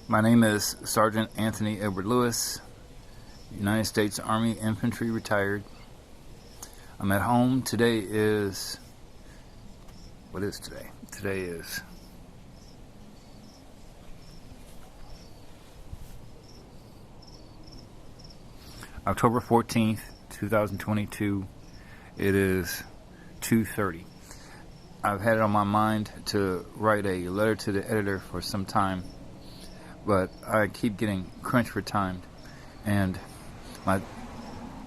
My name is Sergeant Anthony Edward Lewis, United States Army Infantry retired. I'm at home. Today is... What is today? Today is... October 14th, 2022. It is 2:30. I've had it on my mind to write a letter to the editor for some time, but I keep getting crunched for time, and I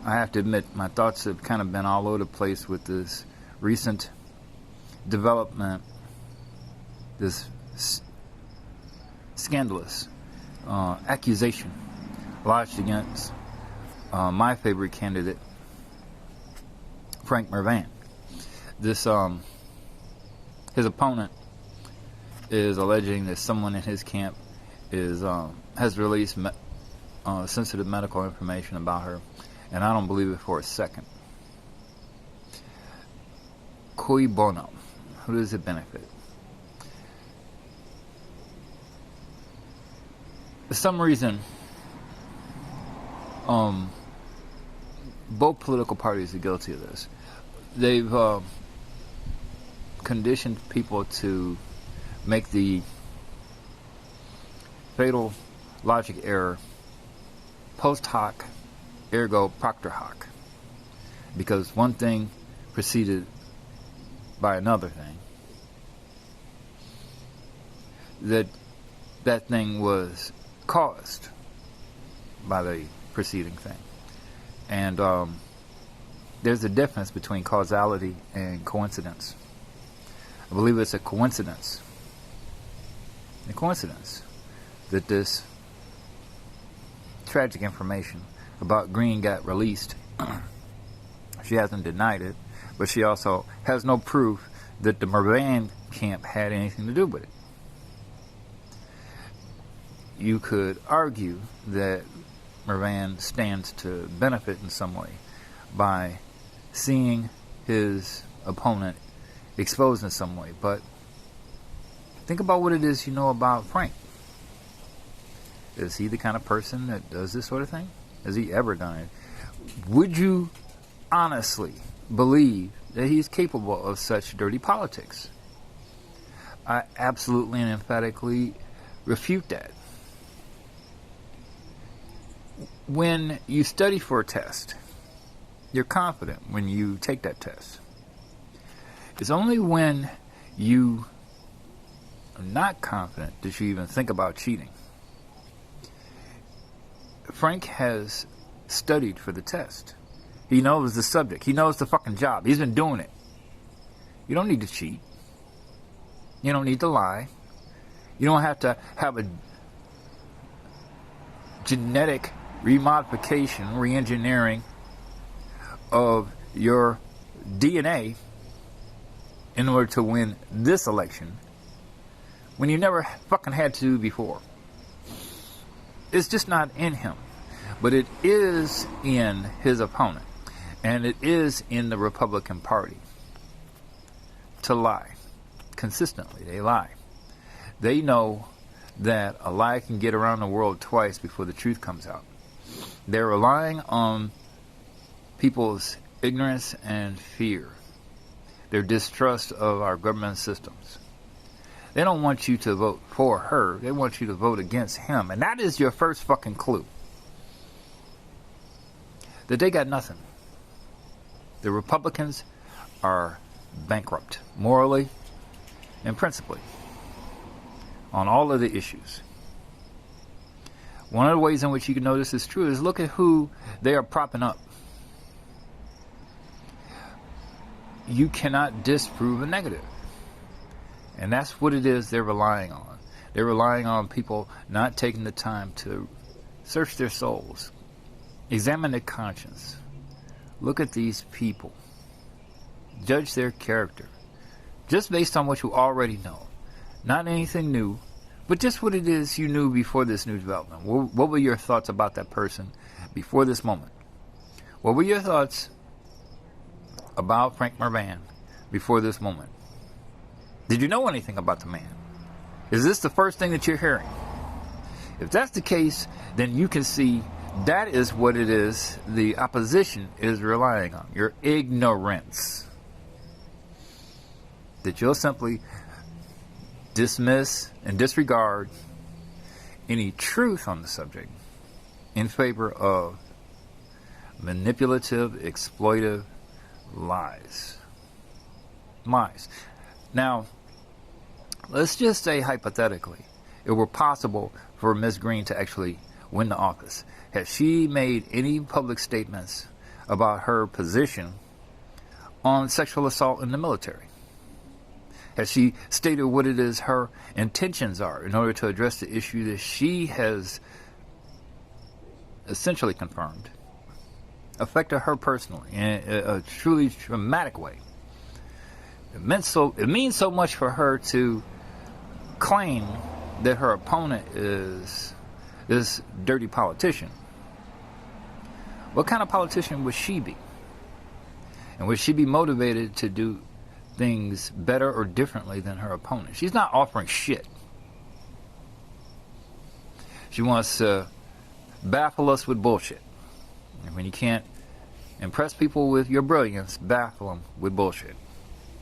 have to admit my thoughts have kind of been all over the place with this recent development, this scandalous accusation lodged against my favorite candidate, Frank Mervan. This his opponent is alleging that someone in his camp has released sensitive medical information about her, and I don't believe it for a second. Cui bono? Who does it benefit? For some reason, both political parties are guilty of this. They've conditioned people to make the fatal logic error post hoc, ergo proctor hoc, because one thing preceded by another thing, that thing was caused by the preceding thing. And there's a difference between causality and coincidence. I believe it's a coincidence that this tragic information about Green got released. She hasn't denied it, but she also has no proof that the Mervan camp had anything to do with it. You could argue that Mervan stands to benefit in some way by seeing his opponent exposed in some way, but think about what it is you know about Frank. Is he the kind of person that does this sort of thing? Has he ever done it? Would you honestly believe that he's capable of such dirty politics? I absolutely and emphatically refute that. When you study for a test, you're confident when you take that test. It's only when you are not confident that you even think about cheating. Frank has studied for the test. He knows the subject. He knows the fucking job. He's been doing it. You don't need to cheat. You don't need to lie. You don't have to have a genetic remodification, re-engineering of your DNA in order to win this election when you never fucking had to before. It's just not in him. But it is in his opponent. And it is in the Republican Party to lie. Consistently, they lie. They know that a lie can get around the world twice before the truth comes out. They're relying on people's ignorance and fear, their distrust of our government systems. They don't want you to vote for her. They want you to vote against him. And that is your first fucking clue that they got nothing. The Republicans are bankrupt morally and principally on all of the issues. One of the ways in which you can know this is true is look at who they are propping up. You cannot disprove a negative. And that's what it is they're relying on. They're relying on people not taking the time to search their souls, examine their conscience, look at these people, judge their character, just based on what you already know. Not anything new, but just what it is you knew before this new development. What were your thoughts about that person before this moment? What were your thoughts about Frank Mervan before this moment? Did you know anything about the man? Is this the first thing that you're hearing? If that's the case, then you can see that is what it is the opposition is relying on. Your ignorance. That you'll simply dismiss and disregard any truth on the subject in favor of manipulative, exploitive lies. Now, let's just say hypothetically, it were possible for Ms. Green to actually win the office. Has she made any public statements about her position on sexual assault in the military? Has she stated what it is her intentions are in order to address the issue that she has essentially confirmed affected her personally in a truly traumatic way? It means so much for her to claim that her opponent is this dirty politician. What kind of politician would she be? And would she be motivated to do things better or differently than her opponent? She's not offering shit. She wants to baffle us with bullshit. And when you can't impress people with your brilliance, baffle them with bullshit.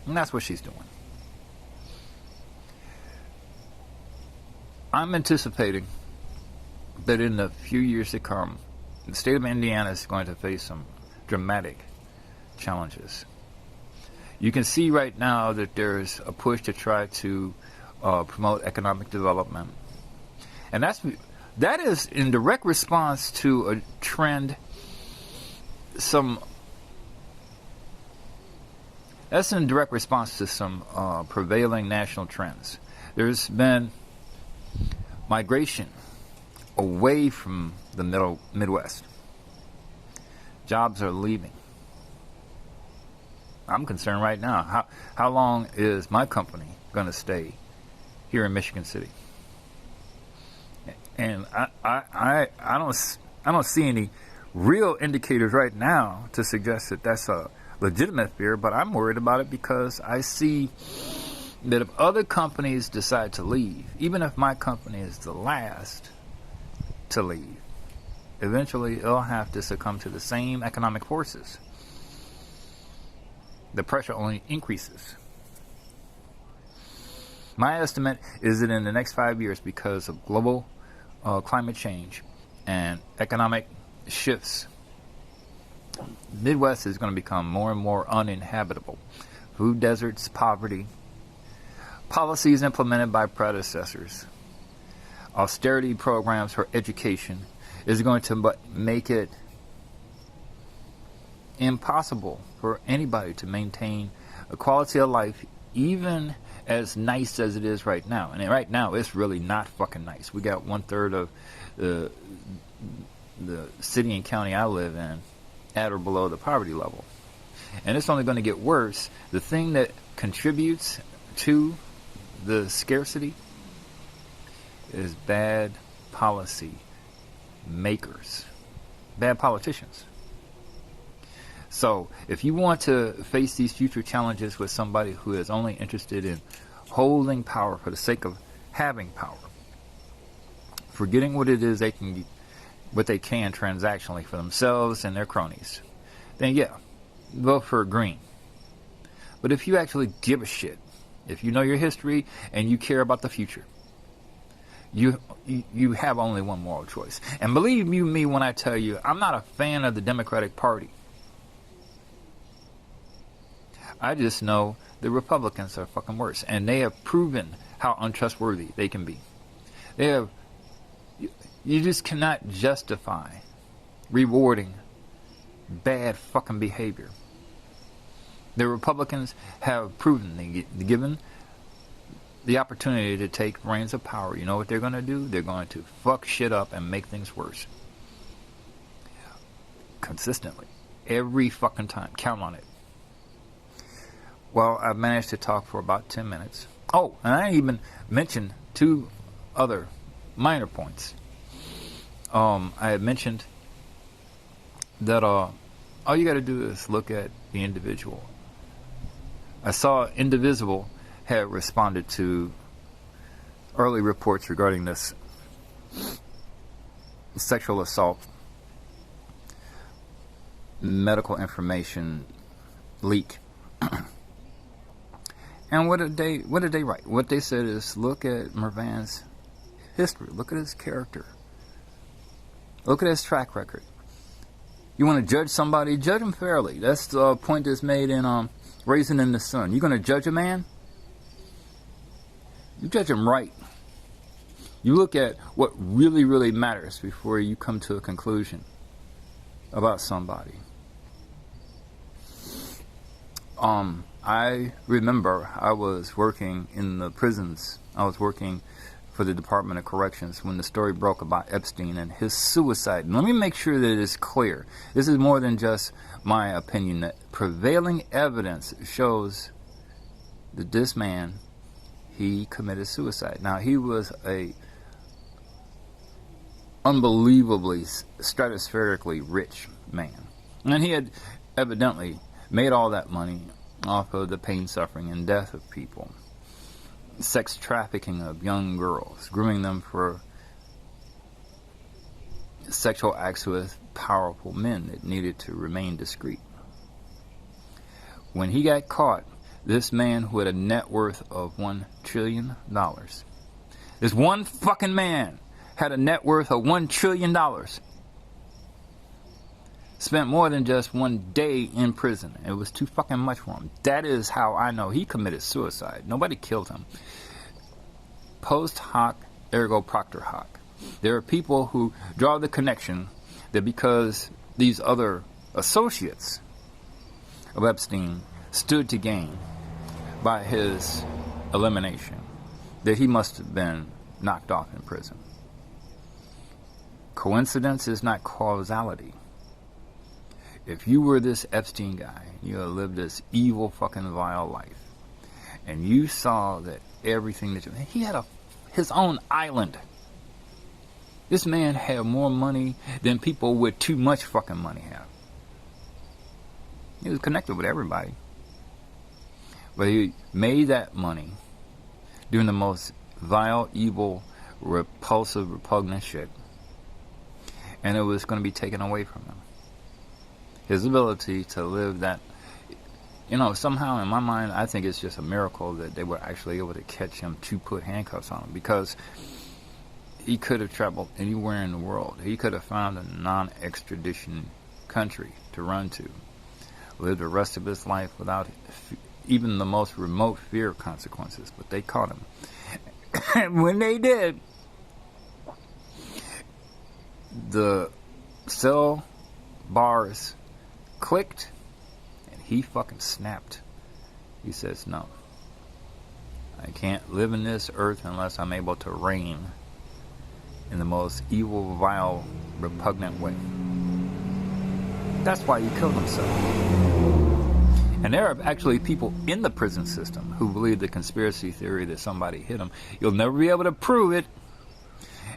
And that's what she's doing. I'm anticipating that in the few years to come, the state of Indiana is going to face some dramatic challenges. You can see right now that there's a push to try to promote economic development. And that is in direct response to a trend, that's in direct response to some prevailing national trends. There's been migration away from the Midwest. Jobs are leaving. I'm concerned right now. How long is my company going to stay here in Michigan City? And I don't see any real indicators right now to suggest that that's a legitimate fear, but I'm worried about it because I see that if other companies decide to leave, even if my company is the last to leave, eventually it'll have to succumb to the same economic forces. The pressure only increases. My estimate is that in the next 5 years, because of global climate change and economic shifts, Midwest is going to become more and more uninhabitable. Food deserts, poverty, policies implemented by predecessors, austerity programs for education is going to make it impossible for anybody to maintain a quality of life even as nice as it is right now. And right now it's really not fucking nice. We got 1/3 of the city and county I live in at or below the poverty level. And it's only going to get worse. The thing that contributes to the scarcity is bad policy makers, bad politicians. So if you want to face these future challenges with somebody who is only interested in holding power for the sake of having power, forgetting what it is what they can transactionally for themselves and their cronies, then yeah, vote for Green. But if you actually give a shit, if you know your history and you care about the future, you have only one moral choice. And believe you me when I tell you, I'm not a fan of the Democratic Party. I just know the Republicans are fucking worse, and they have proven how untrustworthy they can be. You just cannot justify rewarding bad fucking behavior. The Republicans have proven, given the opportunity to take reins of power, you know what they're going to do? They're going to fuck shit up and make things worse. Consistently. Every fucking time. Count on it. Well, I've managed to talk for about 10 minutes. Oh, and I even mentioned 2 other minor points. I had mentioned that all you got to do is look at the individual. I saw Indivisible had responded to early reports regarding this sexual assault, medical information leak. And what did they write? What they said is, look at Mervan's history, look at his character, look at his track record. You want to judge somebody, judge him fairly. That's the point that's made in Raising in the Sun. You're going to judge a man, you judge him right. You look at what really, really matters before you come to a conclusion about somebody. I remember I was working in the prisons. I was working for the Department of Corrections when the story broke about Epstein and his suicide. And let me make sure that it's clear. This is more than just my opinion. That prevailing evidence shows that this man, he committed suicide. Now, he was a unbelievably stratospherically rich man. And he had evidently made all that money off of the pain, suffering, and death of people. Sex trafficking of young girls, grooming them for sexual acts with powerful men that needed to remain discreet. When he got caught, this man who had a net worth of $1 trillion, this one fucking man had a net worth of $1 trillion, spent more than just one day in prison. It was too fucking much for him. That is how I know he committed suicide. Nobody killed him. Post hoc, ergo propter hoc. There are people who draw the connection that because these other associates of Epstein stood to gain by his elimination, that he must have been knocked off in prison. Coincidence is not causality. If you were this Epstein guy, you had lived this evil fucking vile life, and you saw that everything that he had his own island. This man had more money than people with too much fucking money have. He was connected with everybody. But he made that money doing the most vile, evil, repulsive, repugnant shit. And it was going to be taken away from him. His ability to live that, somehow in my mind, I think it's just a miracle that they were actually able to catch him to put handcuffs on him, because he could have traveled anywhere in the world. He could have found a non-extradition country to run to, live the rest of his life without even the most remote fear of consequences. But they caught him. And when they did, the cell bars clicked, and he fucking snapped. He says, no, I can't live in this earth unless I'm able to reign in the most evil, vile, repugnant way. That's why he killed himself. And there are actually people in the prison system who believe the conspiracy theory that somebody hit him. You'll never be able to prove it.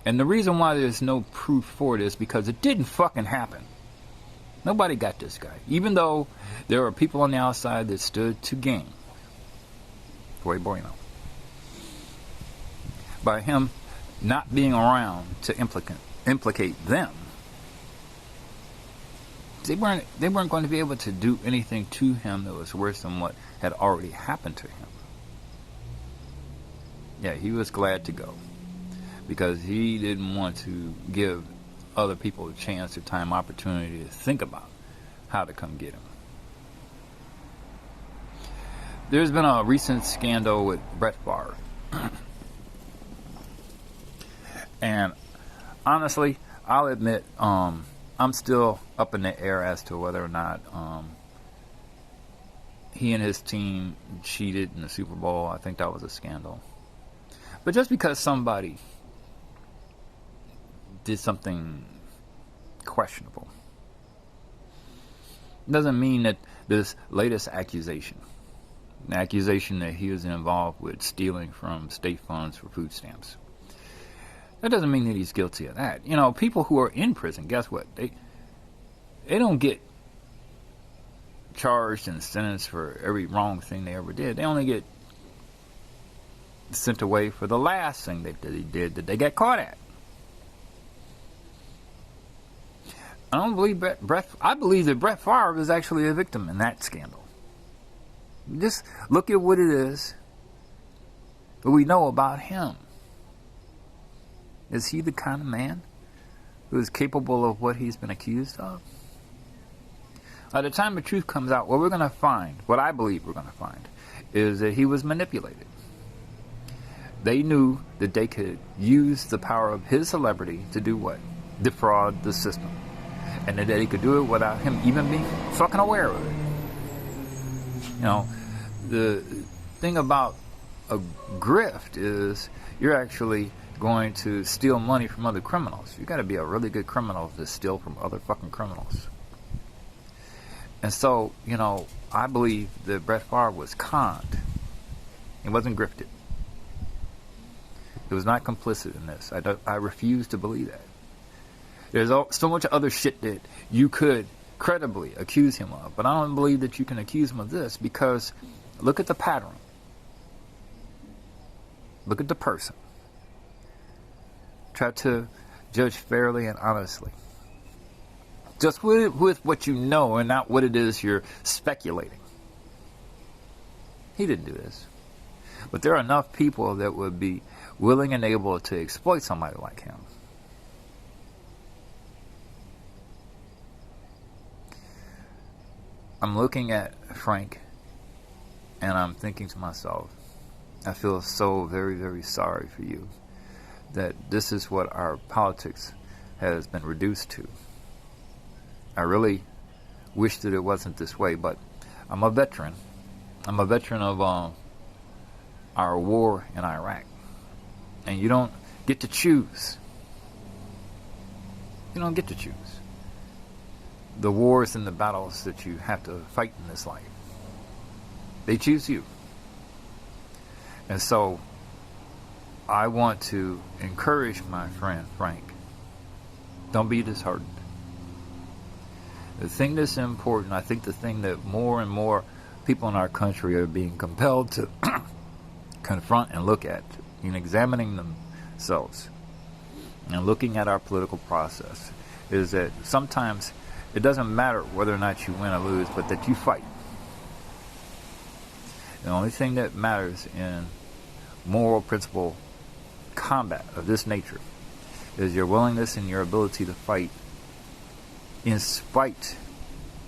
And the reason why there's no proof for it is because it didn't fucking happen. Nobody got this guy. Even though there are people on the outside that stood to gain. Way bueno. By him not being around to implicate them. They weren't going to be able to do anything to him that was worse than what had already happened to him. Yeah, he was glad to go, because he didn't want to give other people a chance or time, opportunity to think about how to come get him. There's been a recent scandal with Brett Favre. And honestly, I'll admit, I'm still up in the air as to whether or not he and his team cheated in the Super Bowl. I think that was a scandal. But just because somebody did something questionable doesn't mean that this latest accusation, the accusation that he was involved with stealing from state funds for food stamps, that doesn't mean that he's guilty of that. People who are in prison, guess what? They don't get charged and sentenced for every wrong thing they ever did. They only get sent away for the last thing that they did that they got caught at. I don't believe I believe that Brett Favre is actually a victim in that scandal. Just look at what it is that we know about him. Is he the kind of man who is capable of what he's been accused of? By the time the truth comes out, what we're going to find, what I believe we're going to find, is that he was manipulated. They knew that they could use the power of his celebrity to do what? Defraud the system. And that they could do it without him even being fucking aware of it. You know, the thing about a grift is you're actually going to steal money from other criminals. You got to be a really good criminal to steal from other fucking criminals. And so, you know, I believe that Brett Favre was conned. He wasn't grifted. He was not complicit in this. I refuse to believe that. There's so much other shit that you could credibly accuse him of, but I don't believe that you can accuse him of this, because look at the pattern. Look at the person. Try to judge fairly and honestly. Just with what you know and not what it is you're speculating. He didn't do this. But there are enough people that would be willing and able to exploit somebody like him. I'm looking at Frank and I'm thinking to myself, I feel so very, very sorry for you that this is what our politics has been reduced to. I really wish that it wasn't this way, but I'm a veteran. I'm a veteran of our war in Iraq. And you don't get to choose. You don't get to choose the wars and the battles that you have to fight in this life. They choose you. And so I want to encourage my friend Frank, don't be disheartened. The thing that's important, I think the thing that more and more people in our country are being compelled to confront and look at in examining themselves and looking at our political process, is that sometimes it doesn't matter whether or not you win or lose, but that you fight. The only thing that matters in moral principle combat of this nature is your willingness and your ability to fight in spite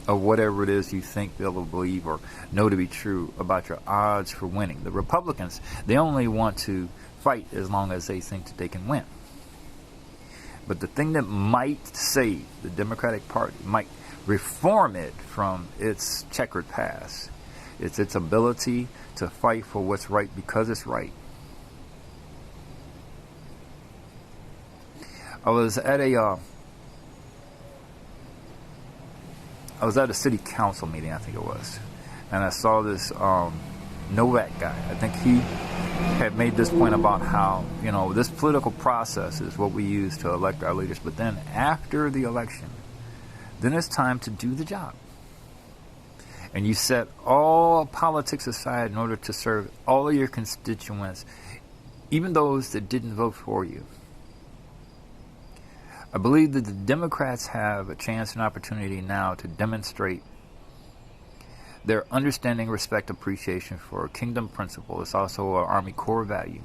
of whatever it is you think they'll believe or know to be true about your odds for winning. The Republicans, they only want to fight as long as they think that they can win. But the thing that might save the Democratic Party, might reform it from its checkered past, it's its ability to fight for what's right because it's right. I was at a city council meeting, I think it was, and I saw this Novak guy. I think he had made this point about how, you know, this political process is what we use to elect our leaders, but then after the election, then it's time to do the job. And you set all politics aside in order to serve all of your constituents, even those that didn't vote for you. I believe that the Democrats have a chance and opportunity now to demonstrate their understanding, respect, appreciation for a kingdom principle. It's also an Army core value.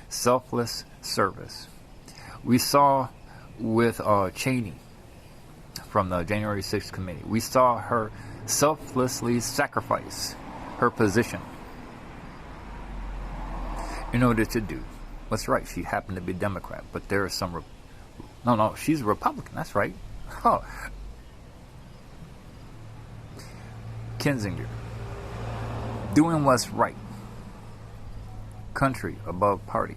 Selfless service. We saw with Cheney from the January 6th committee, we saw her selflessly sacrifice her position in order to do what's right. She happened to be a Democrat, but there are some... No, she's a Republican, that's right. Oh. Kinzinger, doing what's right. Country above party.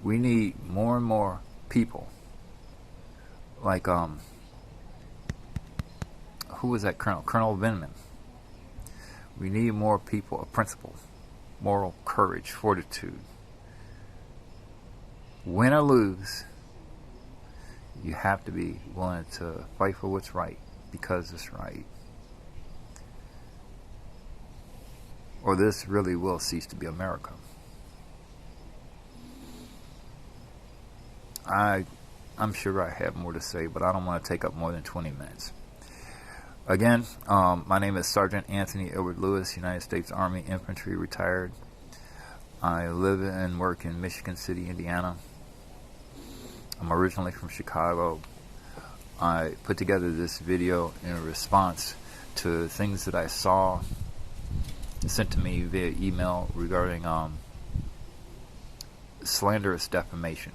We need more and more people like who was that colonel? Colonel Vindman. We need more people of principle, moral courage, fortitude. Win or lose, you have to be willing to fight for what's right because it's right. Or this really will cease to be America. I I'm sure I have more to say, but I don't want to take up more than 20 minutes. Again, my name is Sergeant Anthony Edward Lewis, United States Army Infantry, retired. I live and work in Michigan City, Indiana. I'm originally from Chicago. I put together this video in response to things that I saw sent to me via email regarding slanderous defamation,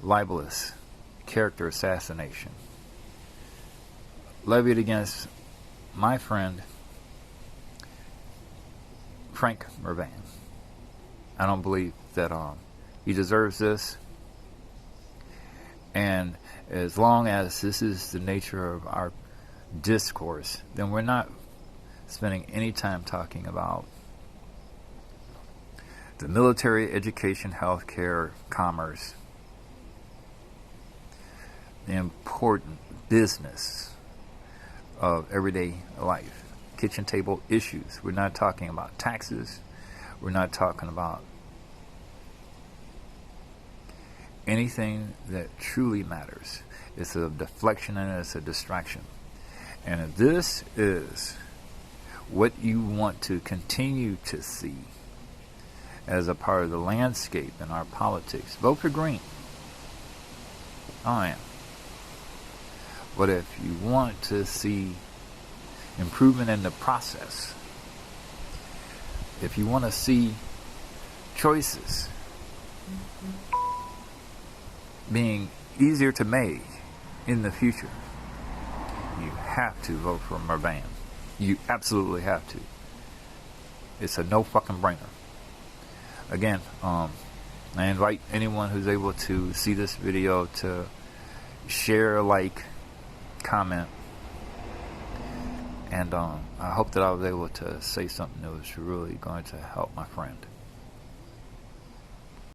libelous character assassination, levied against my friend Frank Mervan. I don't believe that he deserves this, and as long as this is the nature of our discourse, then we're not spending any time talking about the military, education, healthcare, commerce, the important business of everyday life, kitchen table issues. We're not talking about taxes. We're not talking about anything that truly matters. It's a deflection and it's a distraction. And if this is what you want to continue to see as a part of the landscape in our politics, vote for green. I am. But if you want to see improvement in the process, if you want to see choices being easier to make in the future, you have to vote for Mervan. You absolutely have to. It's a no fucking brainer. Again, I invite anyone who's able to see this video to share, like, comment, and I hope that I was able to say something that was really going to help my friend.